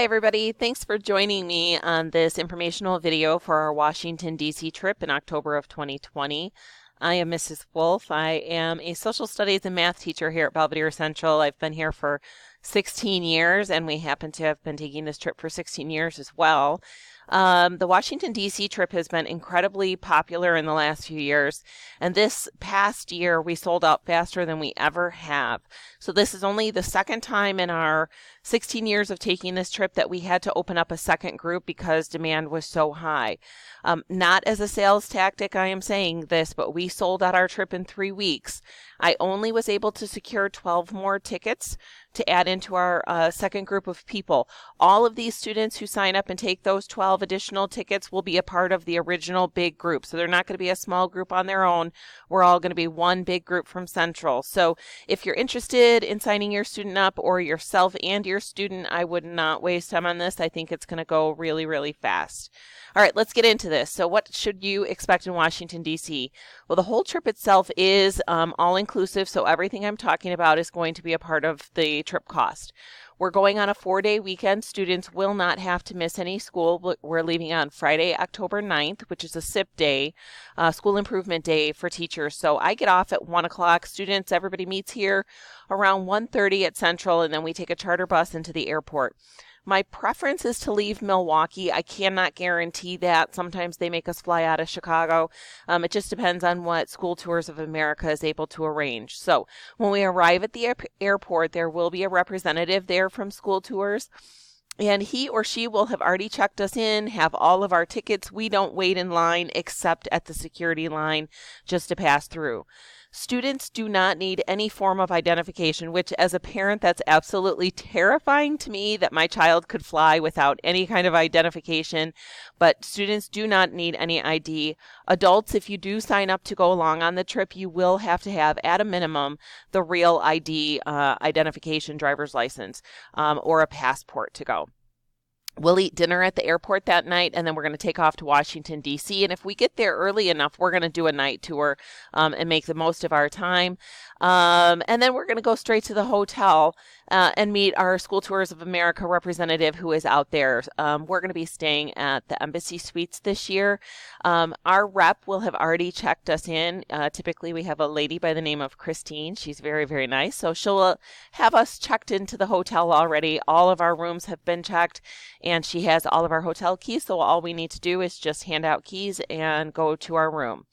Hi, everybody. Thanks for joining me on this informational video for our Washington, D.C. trip in October of 2020. I am Mrs. Wolf. I am a social studies and math teacher here at Belvedere Central. I've been here for 16 years, and we happen to have been taking this trip for 16 years as well. The Washington, D.C. trip has been incredibly popular in the last few years, and this past year we sold out faster than we ever have. So this is only the second time in our 16 years of taking this trip that we had to open up a second group because demand was so high. Not as a sales tactic, I am saying this, but we sold out our trip in 3 weeks. I only was able to secure 12 more tickets to add into our second group of people. All of these students who sign up and take those 12 additional tickets will be a part of the original big group. So they're not going to be a small group on their own. We're all going to be one big group from Central. So if you're interested in signing your student up, or yourself and your student, I would not waste time on this. I think it's going to go really, really fast. All right, let's get into this. So what should you expect in Washington, D.C.? Well, the whole trip itself is all-inclusive, so everything I'm talking about is going to be a part of the trip cost. We're going on a 4-day weekend. Students will not have to miss any school. We're leaving on Friday, October 9th, which is a SIP day, School Improvement Day for teachers. So I get off at 1 o'clock. Students, everybody meets here around 1:30 at Central, and then we take a charter bus into the airport. My preference is to leave Milwaukee. I cannot guarantee that. Sometimes they make us fly out of Chicago. It just depends on what School Tours of America is able to arrange. So when we arrive at the airport, there will be a representative there from School Tours. And he or she will have already checked us in, have all of our tickets. We don't wait in line except at the security line just to pass through. Students do not need any form of identification, which as a parent, that's absolutely terrifying to me that my child could fly without any kind of identification. But students do not need any ID. Adults, if you do sign up to go along on the trip, you will have to have, at a minimum, the real ID identification, driver's license, or a passport to go. We'll eat dinner at the airport that night, and then we're going to take off to Washington, D.C. And if we get there early enough, we're going to do a night tour and make the most of our time. And then we're going to go straight to the hotel and meet our School Tours of America representative who is out there. We're going to be staying at the Embassy Suites this year. Our rep will have already checked us in. Typically, we have a lady by the name of Christine. She's very, very nice. So she'll have us checked into the hotel already. All of our rooms have been checked, and she has all of our hotel keys. So all we need to do is just hand out keys and go to our room.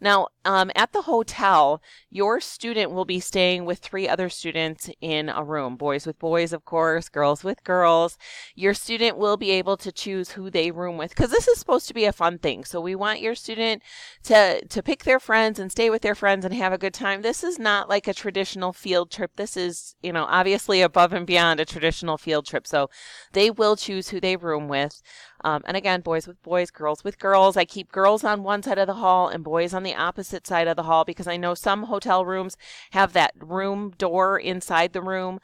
Now, at the hotel, your student will be staying with 3 other students in a room, boys with boys, of course, girls with girls. Your student will be able to choose who they room with, because this is supposed to be a fun thing. So we want your student to pick their friends and stay with their friends and have a good time. This is not like a traditional field trip. This is, obviously above and beyond a traditional field trip. So they will choose who they room with. And again, boys with boys, girls with girls. I keep girls on one side of the hall and boys on the opposite side of the hall because I know some hotel rooms have that room door inside the room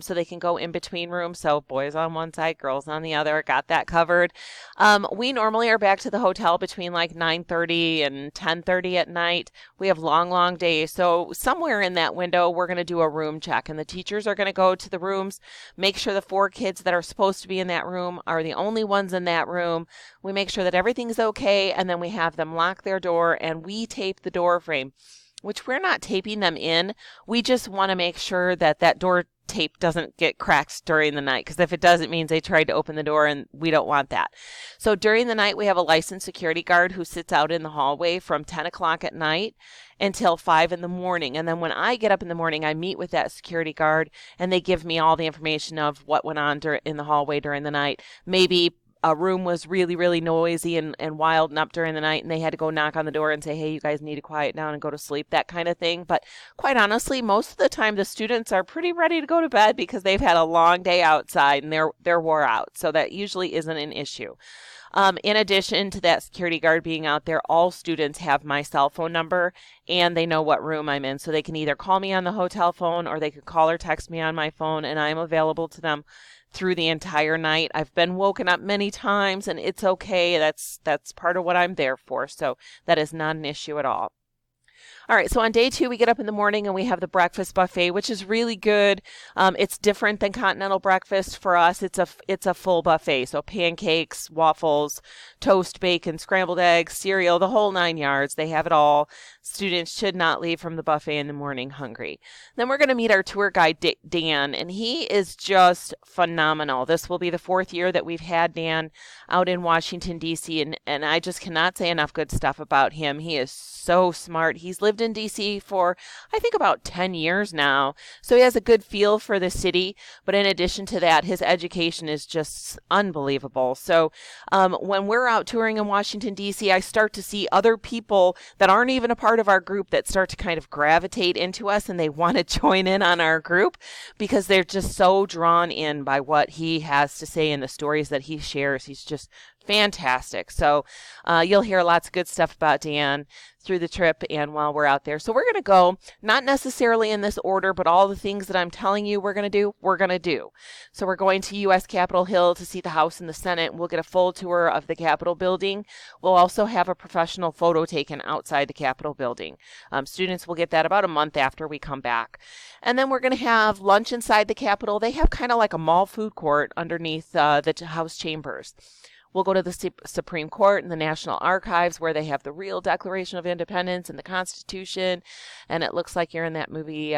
so they can go in between rooms. So boys on one side, girls on the other. Got that covered. We normally are back to the hotel between like 9:30 and 10:30 at night. We have long, long days. So somewhere in that window, we're going to do a room check, and the teachers are going to go to the rooms, make sure the 4 kids that are supposed to be in that room are the only ones in that room. We make sure that everything's okay, and then we have them lock their door, and we tape the door frame, which we're not taping them in. We just want to make sure that that door tape doesn't get cracked during the night, because if it does, it means they tried to open the door, and we don't want that. So during the night, we have a licensed security guard who sits out in the hallway from 10 o'clock at night until 5 in the morning. And then when I get up in the morning, I meet with that security guard, and they give me all the information of what went on in the hallway during the night. Maybe a room was really, really noisy and wild and up during the night, and they had to go knock on the door and say, hey, you guys need to quiet down and go to sleep, that kind of thing. But quite honestly, most of the time, the students are pretty ready to go to bed because they've had a long day outside and they're wore out. So that usually isn't an issue. In addition to that security guard being out there, all students have my cell phone number and they know what room I'm in. So they can either call me on the hotel phone or they could call or text me on my phone, and I'm available to them through the entire night. I've been woken up many times, and it's okay. That's part of what I'm there for. So that is not an issue at all. All right, so on day 2, we get up in the morning and we have the breakfast buffet, which is really good. It's different than continental breakfast for us. It's a full buffet, so pancakes, waffles, toast, bacon, scrambled eggs, cereal, the whole 9 yards. They have it all. Students should not leave from the buffet in the morning hungry. Then we're going to meet our tour guide, Dan, and he is just phenomenal. This will be the 4th year that we've had Dan out in Washington, D.C., and I just cannot say enough good stuff about him. He is so smart. He's lived in D.C. for, I think, about 10 years now, so he has a good feel for the city, but in addition to that, his education is just unbelievable. So when we're out touring in Washington, D.C., I start to see other people that aren't even a part of our group that start to kind of gravitate into us, and they want to join in on our group because they're just so drawn in by what he has to say and the stories that he shares. He's just fantastic. So you'll hear lots of good stuff about Dan through the trip and while we're out there. So we're going to go, not necessarily in this order, but all the things that I'm telling you we're going to do, we're going to do. So we're going to U.S. Capitol Hill to see the House and the Senate. We'll get a full tour of the Capitol building. We'll also have a professional photo taken outside the Capitol building. Students will get that about a month after we come back. And then we're going to have lunch inside the Capitol. They have kind of like a mall food court underneath the House chambers. We'll go to the Supreme Court and the National Archives where they have the real Declaration of Independence and the Constitution. And it looks like you're in that movie,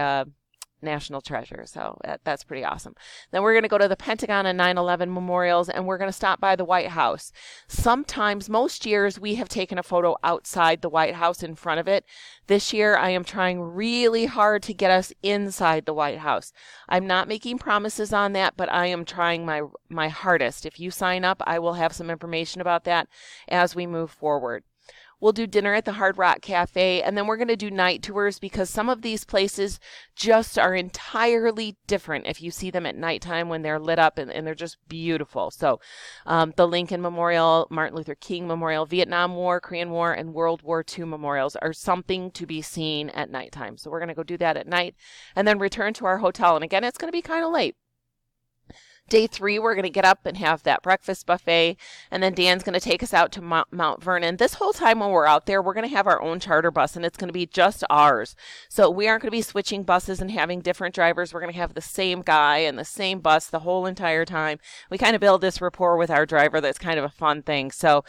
National Treasure. So that's pretty awesome. Then we're going to go to the Pentagon and 9/11 memorials, and we're going to stop by the White House. Sometimes, most years, we have taken a photo outside the White House in front of it. This year, I am trying really hard to get us inside the White House. I'm not making promises on that, but I am trying my hardest. If you sign up, I will have some information about that as we move forward. We'll do dinner at the Hard Rock Cafe, and then we're going to do night tours because some of these places just are entirely different if you see them at nighttime when they're lit up, and they're just beautiful. So the Lincoln Memorial, Martin Luther King Memorial, Vietnam War, Korean War, and World War II memorials are something to be seen at nighttime. So we're going to go do that at night and then return to our hotel. And again, it's going to be kind of late. Day 3, we're going to get up and have that breakfast buffet, and then Dan's going to take us out to Mount Vernon. This whole time when we're out there, we're going to have our own charter bus, and it's going to be just ours. So we aren't going to be switching buses and having different drivers. We're going to have the same guy and the same bus the whole entire time. We kind of build this rapport with our driver. That's kind of a fun thing. So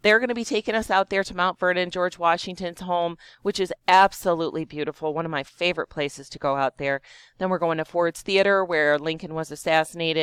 they're going to be taking us out there to Mount Vernon, George Washington's home, which is absolutely beautiful. One of my favorite places to go out there. Then we're going to Ford's Theater where Lincoln was assassinated.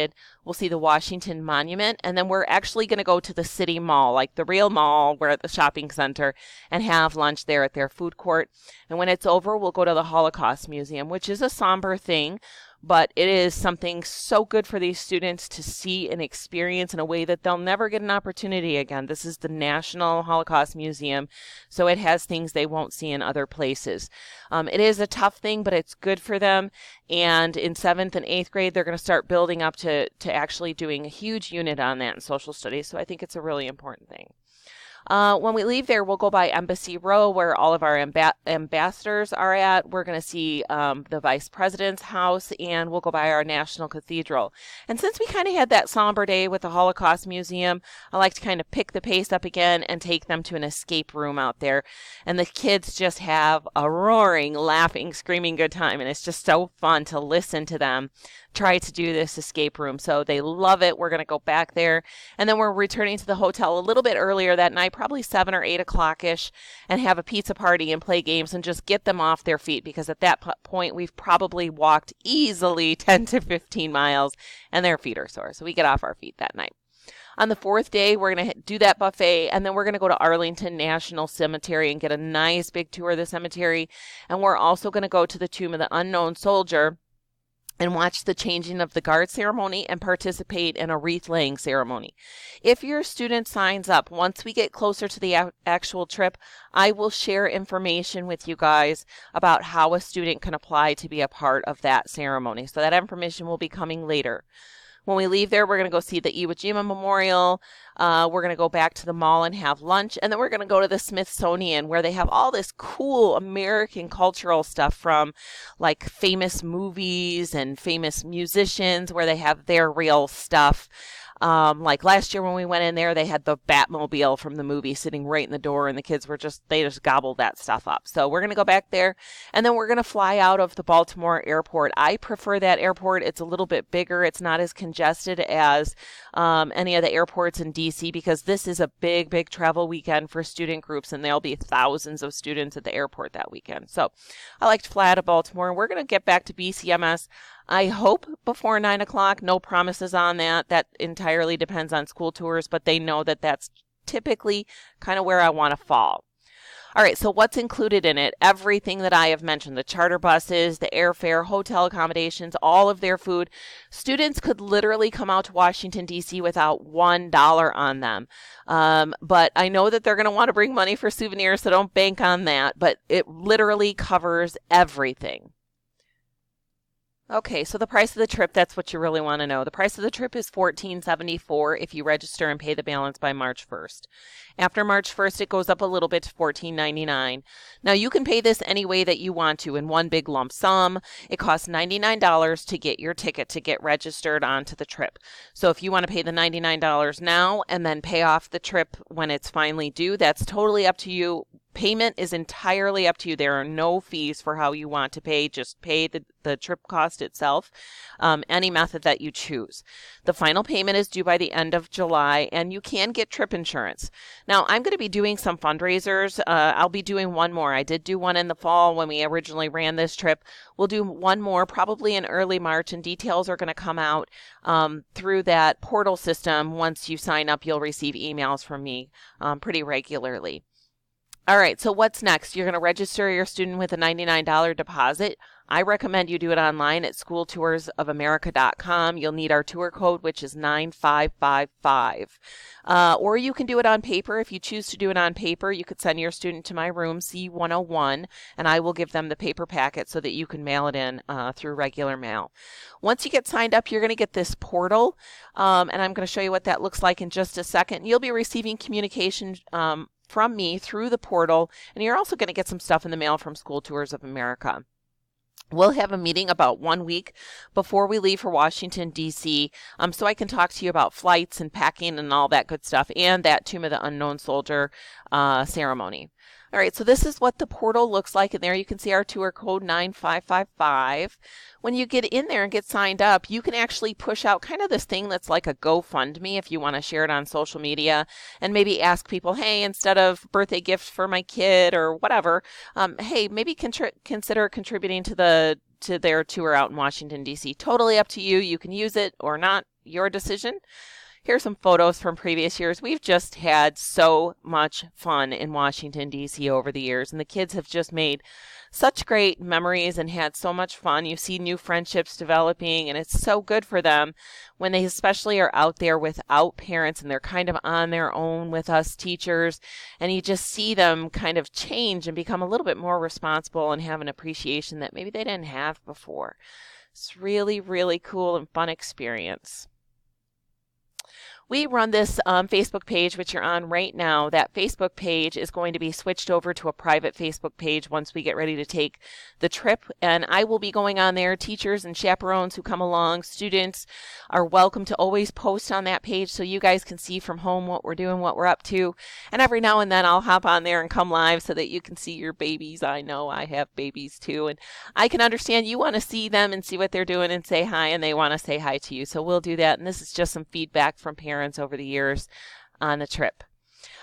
We'll see the Washington Monument, and then we're actually going to go to the city mall, like the real mall, we're at the shopping center, and have lunch there at their food court. And when it's over, we'll go to the Holocaust Museum, which is a somber thing, but it is something so good for these students to see and experience in a way that they'll never get an opportunity again. This is the National Holocaust Museum, so it has things they won't see in other places. It is a tough thing, but it's good for them. And in 7th and 8th grade, they're going to start building up to actually doing a huge unit on that in social studies. So I think it's a really important thing. When we leave there, we'll go by Embassy Row where all of our ambassadors are at. We're going to see the Vice President's house, and we'll go by our National Cathedral. And since we kind of had that somber day with the Holocaust Museum, I like to kind of pick the pace up again and take them to an escape room out there. And the kids just have a roaring, laughing, screaming good time, and it's just so fun to listen to them try to do this escape room. So they love it. We're going to go back there, and then we're returning to the hotel a little bit earlier that night, probably 7 or 8 o'clock-ish, and have a pizza party and play games and just get them off their feet, because at that point we've probably walked easily 10 to 15 miles and their feet are sore. So we get off our feet that night. On the 4th day, we're going to do that buffet, and then we're going to go to Arlington National Cemetery and get a nice big tour of the cemetery. And we're also going to go to the Tomb of the Unknown Soldier and watch the changing of the guard ceremony and participate in a wreath laying ceremony. If your student signs up, once we get closer to the actual trip, I will share information with you guys about how a student can apply to be a part of that ceremony. So that information will be coming later. When we leave there, we're going to go see the Iwo Jima Memorial. We're going to go back to the mall and have lunch. And then we're going to go to the Smithsonian, where they have all this cool American cultural stuff from like famous movies and famous musicians, where they have their real stuff. Like last year when we went in there, they had the Batmobile from the movie sitting right in the door, and the kids were they just gobbled that stuff up. So we're going to go back there, and then we're going to fly out of the Baltimore airport. I prefer that airport. It's a little bit bigger. It's not as congested as any of the airports in DC, because this is a big, big travel weekend for student groups, and there'll be thousands of students at the airport that weekend. So I like to fly out of Baltimore. We're going to get back to BCMS, I hope, before 9 o'clock. No promises on that. That entirely depends on school tours, but they know that that's typically kind of where I want to fall. All right, so what's included in it? Everything that I have mentioned, the charter buses, the airfare, hotel accommodations, all of their food. Students could literally come out to Washington, D.C. without $1 on them. But I know that they're going to want to bring money for souvenirs, so don't bank on that. But it literally covers everything. Okay, so the price of the trip, that's what you really want to know. The price of the trip is $14.74 if you register and pay the balance by March 1st. After March 1st, it goes up a little bit to $14.99. Now, you can pay this any way that you want to in one big lump sum. It costs $99 to get your ticket to get registered onto the trip. So if you want to pay the $99 now and then pay off the trip when it's finally due, that's totally up to you. Payment is entirely up to you. There are no fees for how you want to pay. Just pay the trip cost itself, any method that you choose. The final payment is due by the end of July, and you can get trip insurance. Now, I'm going to be doing some fundraisers. I'll be doing one more. I did do one in the fall when we originally ran this trip. We'll do one more probably in early March, and details are going to come out through that portal system. Once you sign up, you'll receive emails from me pretty regularly. All right, so what's next? You're going to register your student with a $99 deposit. I recommend you do it online at schooltoursofamerica.com. You'll need our tour code, which is 9555. Or you can do it on paper. If you choose to do it on paper, you could send your student to my room, C101, and I will give them the paper packet so that you can mail it in through regular mail. Once you get signed up, you're going to get this portal, and I'm going to show you what that looks like in just a second. You'll be receiving communication from me through the portal, and you're also going to get some stuff in the mail from School Tours of America. We'll have a meeting about 1 week before we leave for Washington, D.C., so I can talk to you about flights and packing and all that good stuff, and that Tomb of the Unknown Soldier ceremony. All right, so this is what the portal looks like, and there you can see our tour code 9555. When you get in there and get signed up, you can actually push out kind of this thing that's like a GoFundMe if you want to share it on social media, and maybe ask people, hey, instead of birthday gift for my kid or whatever, hey, maybe consider contributing to their tour out in Washington, D.C. Totally up to you. You can use it or not, your decision. Here's some photos from previous years. We've just had so much fun in Washington, D.C. over the years, and the kids have just made such great memories and had so much fun. You see new friendships developing, and it's so good for them when they especially are out there without parents and they're kind of on their own with us teachers, and you just see them kind of change and become a little bit more responsible and have an appreciation that maybe they didn't have before. It's really, really cool and fun experience. We run this Facebook page, which you're on right now. That Facebook page is going to be switched over to a private Facebook page once we get ready to take the trip. And I will be going on there. Teachers and chaperones who come along, students are welcome to always post on that page so you guys can see from home what we're doing, what we're up to. And every now and then I'll hop on there and come live so that you can see your babies. I know I have babies too. And I can understand you want to see them and see what they're doing and say hi, and they want to say hi to you. So we'll do that. And this is just some feedback from parents over the years on the trip.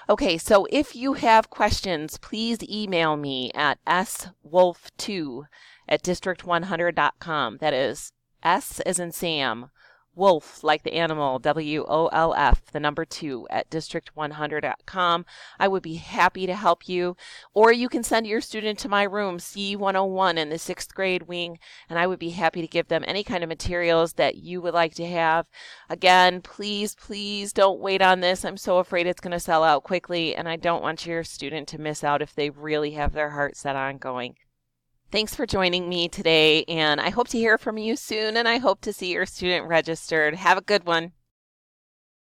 Okay, so if you have questions, please email me at swolf2@district100.com. That is S as in Sam, Wolf, like the animal, WOLF, the number 2@district100.com. I would be happy to help you. Or you can send your student to my room, C101, in the 6th grade wing, and I would be happy to give them any kind of materials that you would like to have. Again, please, please don't wait on this. I'm so afraid it's going to sell out quickly, and I don't want your student to miss out if they really have their heart set on going. Thanks for joining me today, and I hope to hear from you soon, and I hope to see your student registered. Have a good one.